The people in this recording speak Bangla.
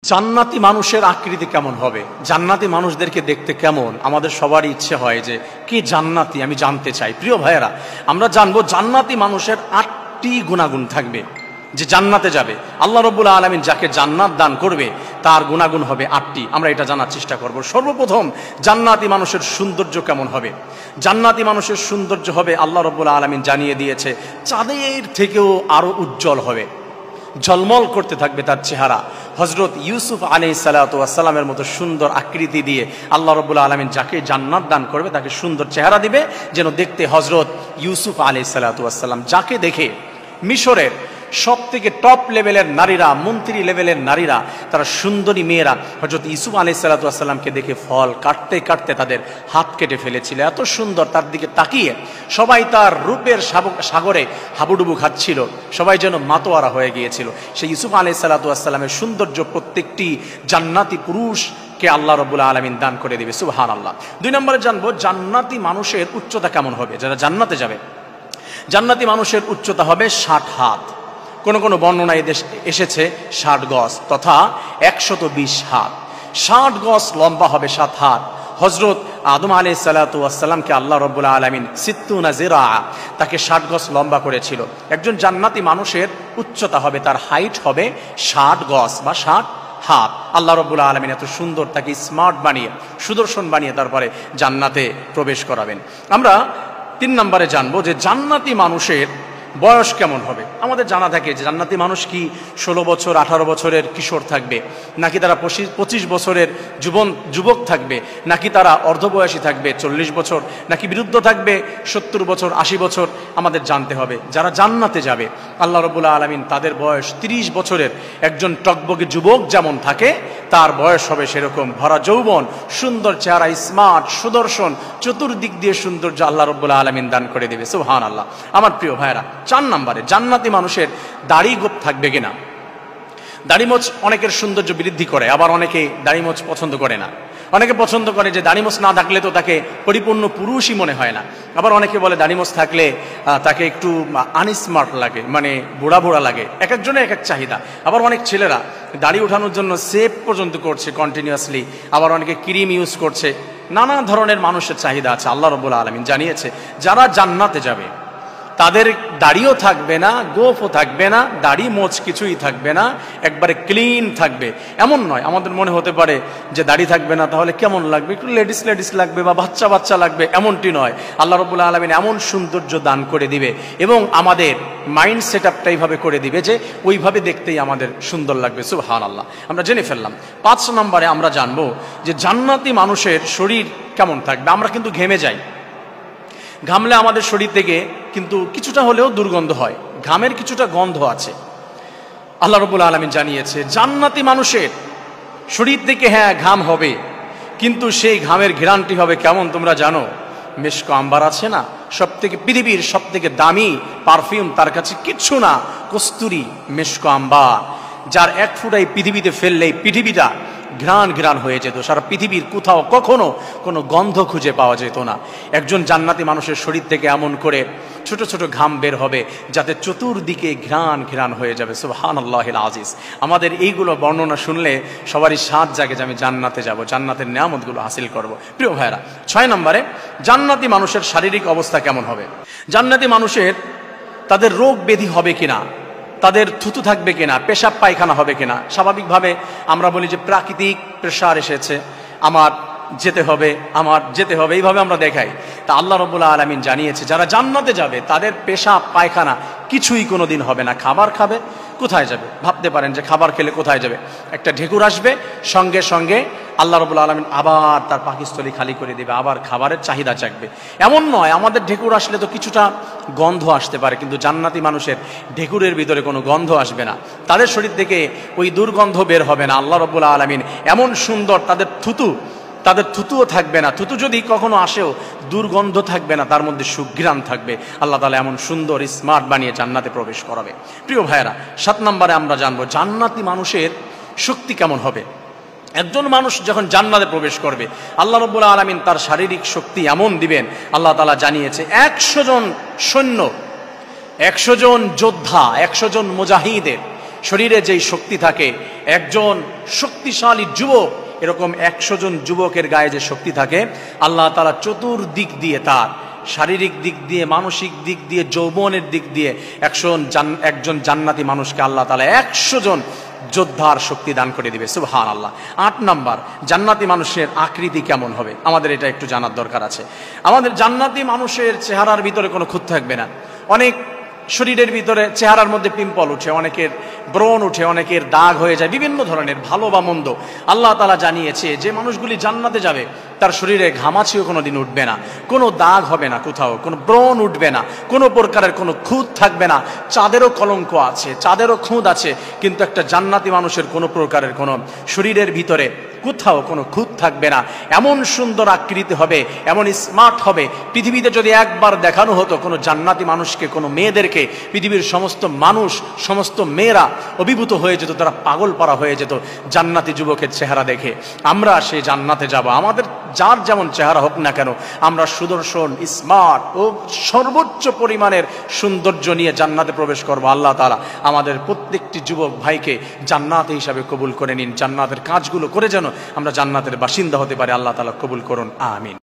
জান্নাতি মানুষের আকৃতি কেমন হবে, জান্নাতি মানুষদেরকে দেখতে কেমন, আমাদের সবারই ইচ্ছে হয় যে কি জান্নাতি আমি জানতে চাই। প্রিয় ভাইয়েরা, আমরা জানবো জান্নাতি মানুষের ৮টি গুণাগুণ থাকবে যে জান্নাতে যাবে। আল্লাহ রাব্বুল আলামিন যাকে জান্নাত দান করবে তার গুণাগুণ হবে ৮টি। আমরা এটা জানার চেষ্টা করব। সর্বপ্রথম, জান্নাতি মানুষের সৌন্দর্য কেমন হবে। জান্নাতি মানুষের সৌন্দর্য হবে, আল্লাহ রাব্বুল আলামিন জানিয়ে দিয়েছে, চাঁদের থেকেও আরো উজ্জ্বল হবে, ঝলমল করতে থাকবে তার চেহারা। হযরত ইউসুফ আলাইহিস সালাতু ওয়াস সালামের মতো সুন্দর আকৃতি দিয়ে আল্লাহ রাব্বুল আলামিন যাকে জান্নাত দান করবে তাকে সুন্দর চেহারা দিবে, যেন দেখতে হযরত ইউসুফ আলাইহিস সালাতু ওয়াস সালাম, যাকে দেখে মিশরের সব থেকে টপ লেভেলের নারীরা, মন্ত্রী লেভেলের নারীরা, তারা সুন্দরী মেয়েরা হযরত ইউসুফ আলাইহিস সালাতু ওয়াস সালামকে দেখে ফল কাটতে কাটতে তাদের হাত কেটে ফেলেছিল। এত সুন্দর, তার দিকে তাকিয়ে সবাই তার রূপের সাগরে হাবুডুবু খাচ্ছিল, সবাই যেন মাতোয়ারা হয়ে গিয়েছিল। সেই ইউসুফ আলাইহিস সালাতু ওয়াস সালামের সৌন্দর্য প্রত্যেকটি জান্নাতি পুরুষকে আল্লাহ রাব্বুল আলামিন দান করে দিবে। সুবহানাল্লাহ। ২ নম্বরে জানবো জান্নাতি মানুষের উচ্চতা কেমন হবে। যারা জান্নাতে যাবে, জান্নাতি মানুষের উচ্চতা হবে ৬০ হাত। কোন কোন বর্ণনায় এসেছে ৬০ গজ তথা ১২০ হাত। ৬০ গজ লম্বা হবে, ৭ হাত। হযরত আদম আলাইহিস সালাতু ওয়াস সালামকে আল্লাহ রাব্বুল আলামিন সিত্তুনা জিরা, তাকে ৬০ গজ লম্বা করেছিল। একজন জান্নাতি মানুষের উচ্চতা হবে, তার হাইট হবে ৬০ গজ বা ৬০ হাত। আল্লাহ রাব্বুল আলামিন এত সুন্দর তাকে স্মার্ট বানিয়ে, সুদর্শন বানিয়ে তারপরে জান্নাতে প্রবেশ করাবেন। আমরা ৩ নম্বরে জানবো যে জান্নাতি মানুষের বয়স কেমন হবে। আমাদের জানা থাকে যে জান্নাতি মানুষ কি ১৬ বছর ১৮ বছরের কিশোর থাকবে, নাকি তারা ২৫ বছরের যুবক থাকবে, নাকি তারা অর্ধবয়সী থাকবে ৪০ বছর, নাকি বৃদ্ধ থাকবে ৭০ বছর ৮০ বছর। আমাদের জানতে হবে যারা জান্নাতে যাবে আল্লাহ রাব্বুল আলামিন তাদের বয়স ৩০ বছরের, একজন টকবকে যুবক যেমন থাকে তার বয়স হবে সেরকম, ভরা যৌবন, সুন্দর চেহারা, স্মার্ট, সুদর্শন, চতুর্দিক দিয়ে সৌন্দর্য আল্লাহ রাব্বুল আলামিন দান করে দেবে। সুবহানাল্লাহ। আমার প্রিয় ভাইরা, ৪ নম্বরে জান্নাতি মানুষের দাড়ি গোঁফ থাকবে কিনা। দাড়িমোচ অনেকের সৌন্দর্য বৃদ্ধি করে, আবার অনেকে দাড়িমোচ পছন্দ করে না। অনেকে পছন্দ করে যে দাড়িমোচ না থাকলে তো তাকে পরিপূর্ণ পুরুষই মনে হয় না। আবার অনেকে বলে দাড়িমোচ থাকলে তাকে একটু আনস্মার্ট লাগে, মানে বুড়া বুড়া লাগে। এক একজনের এক এক চাহিদা। আবার অনেক ছেলেরা দাড়ি ওঠানোর জন্য সেভ পর্যন্ত করছে কন্টিনিউয়াসলি, আবার অনেকে ক্রিম ইউজ করছে। নানা ধরনের মানুষের চাহিদা আছে। আল্লাহ রাব্বুল আলামিন জানিয়েছে যারা জান্নাতে যাবে তাদের দাড়িও থাকবে না, গোঁফও থাকবে না, দাড়ি মোচ কিছুই থাকবে না, একবারে ক্লিন থাকবে। এমন নয়, আমাদের মনে হতে পারে যে দাড়ি থাকবে না তাহলে কেমন লাগবে, একটু লেডিস লেডিস লাগবে বা বাচ্চা বাচ্চা লাগবে, এমনটি নয়। আল্লাহ রাব্বুল আলামিন এমন সৌন্দর্য দান করে দিবে এবং আমাদের মাইন্ড সেট আপটা এইভাবে করে দিবে যে ওইভাবে দেখতেই আমাদের সুন্দর লাগবে। সুবহানাল্লাহ। আমরা জেনে ফেললাম। ৫ নম্বরে আমরা জানবো যে জান্নাতি মানুষের শরীর কেমন থাকবে। আমরা কিন্তু ঘেমে যাই, ঘামলে আমাদের শরীর থেকে কিন্তু কিছুটা হলেও দুর্গন্ধ হয়, ঘামের কিছুটা গন্ধ আছে। আল্লাহ রাব্বুল আলামিন জানিয়েছে জান্নাতি মানুষের শরীর থেকে হ্যাঁ ঘাম হবে, কিন্তু সেই ঘামের ঘ্রাণটি হবে কেমন তোমরা জানো? মিশক আম্বার আছে না, পৃথিবীর সব থেকে দামি পারফিউম তার কাছে কিচ্ছু না, কস্তুরী মিশক আম্বার, যার এক ফুটাই পৃথিবীতে ফেললেই পৃথিবীটা ঘ্রাণ হয়ে যেত। সারা পৃথিবীর কোথাও কখনো কোনো গন্ধ খুঁজে পাওয়া যেত না। একজন জান্নাতি মানুষের শরীর থেকে এমন করে ছোট ছোট ঘাম বের হবে যাতে চতুর্দিকে ঘ্রাণ হয়ে যাবে। সুবহানাল্লাহিল আজিজ। আমাদের এইগুলো বর্ণনা শুনলে সবারই স্বাদ জাগে যে আমি জান্নাতে যাব, জান্নাতের নিয়ামতগুলো হাসিল করব। প্রিয় ভাইরা, ৬ নম্বরে জান্নাতি মানুষের শারীরিক অবস্থা কেমন হবে। জান্নাতি মানুষের তাদের রোগ ব্যাধি হবে কিনা, তাদের থুতু থাকবে কিনা, পেশাব পায়খানা হবে কিনা। স্বাভাবিকভাবে আমরা বলি যে প্রাকৃতিক প্রেসার এসেছে, আমার যেতে হবে, এইভাবে আমরা দেখাই। তা আল্লাহ রাব্বুল আলামিন জানিয়েছে যারা জান্নাতে যাবে তাদের পেশাব পায়খানা কিছুই কোনোদিন হবে না। খাবার খাবে, কোথায় যাবে? ভাবতে পারেন যে খাবার খেলে কোথায় যাবে? একটা ঢেকুর আসবে, সঙ্গে সঙ্গে আল্লাহ রাব্বুল আলামিন আবার তার পাকস্থলী খালি করে দেবে, আবার খাবারের চাহিদা জাগবে। এমন নয় আমাদের ঢেকুর আসলে তো কিছুটা গন্ধ আসতে পারে, কিন্তু জান্নাতি মানুষের ঢেকুরের ভিতরে কোনো গন্ধ আসবে না, তাদের শরীর থেকে ওই দুর্গন্ধ বের হবে না। আল্লাহ রাব্বুল আলামিন এমন সুন্দর, তাদের থুতুও থাকবে না, থুতু যদি কখনো আসেও দুর্গন্ধ থাকবে না, তার মধ্যে সুঘ্রাণ থাকবে। আল্লাহ তাআলা এমন সুন্দর স্মার্ট বানিয়ে জান্নাতে প্রবেশ করাবে। প্রিয় ভাইয়েরা, ৭ নম্বরে আমরা জানবো জান্নাতি মানুষের শক্তি কেমন হবে। একজন মানুষ যখন জান্নাতে প্রবেশ করবে আল্লাহ রাব্বুল আলামিন তার শারীরিক শক্তি এমন দিবেন। আল্লাহ তাআলা জানিয়েছে ১০০ জন সৈন্য, ১০০ জন যোদ্ধা, ১০০ জন মুজাহিদের শরীরে যেই শক্তি থাকে, একজন শক্তিশালী যুবক এরকম 100 জন যুবকের গায়ে যে শক্তি থাকে, আল্লাহ তাআলা চতুর্দিক দিয়ে তার শারীরিক দিক দিয়ে, মানসিক দিক দিয়ে, যৌবনের দিক দিয়ে একজন জান্নাতি মানুষকে আল্লাহ তাআলা 100 জন যোদ্ধার শক্তি দান করে দিবে। সুবহানাল্লাহ। 8 নাম্বার, জান্নাতি মানুষের আকৃতি কেমন হবে, আমাদের এটা একটু জানার দরকার আছে। আমাদের জান্নাতি মানুষের চেহারার ভিতরে কোনো খুঁত থাকবে না। অনেক শরীরের ভিতরে চেহারার মধ্যে পিম্পল উঠে, অনেকের ব্রণ উঠে, অনেকের দাগ হয়ে যায়, বিভিন্ন ধরনের ভালো বা মন্দ। আল্লাহ তাআলা জানিয়েছে যে মানুষগুলি জান্নাতে যাবে তার শরীরে ঘামাচিও কোনোদিন উঠবে না, কোনো দাগ হবে না, কোথাও কোনো ব্রণ উঠবে না, কোনো প্রকারের কোনো খুঁত থাকবে না। চাঁদেরও কলঙ্ক আছে, চাঁদেরও খুঁত আছে, কিন্তু একটা জান্নাতি মানুষের কোনো প্রকারের কোনো শরীরের ভিতরে কোথাও কোনো খুঁত থাকবে না। এমন সুন্দর আকৃতি হবে, এমন স্মার্ট হবে, পৃথিবীতে যদি একবার দেখানো হতো কোনো জান্নাতি মানুষকে, কোনো মেয়েদেরকে, পৃথিবীর সমস্ত মানুষ, সমস্ত মেয়েরা অভিভূত হয়ে যেত, তারা পাগল পারা হয়ে যেত জান্নাতি যুবকের চেহারা দেখে। আমরা সেই জান্নাতে যাব, আমাদের যার যেমন চেহারা হোক না কেন, আমরা সুদর্শন, স্মার্ট ও সর্বোচ্চ পরিমাণের সৌন্দর্য নিয়ে জান্নাতে প্রবেশ করব। আল্লাহ তাআলা আমাদের প্রত্যেকটি যুবক ভাইকে জান্নাতে হিসাবে কবুল করে নিন। জান্নাতের কাজগুলো করে যেন আমরা জান্নাতের বাসিন্দা হতে পারি। আল্লাহ তাআলা কবুল করুন, আমিন।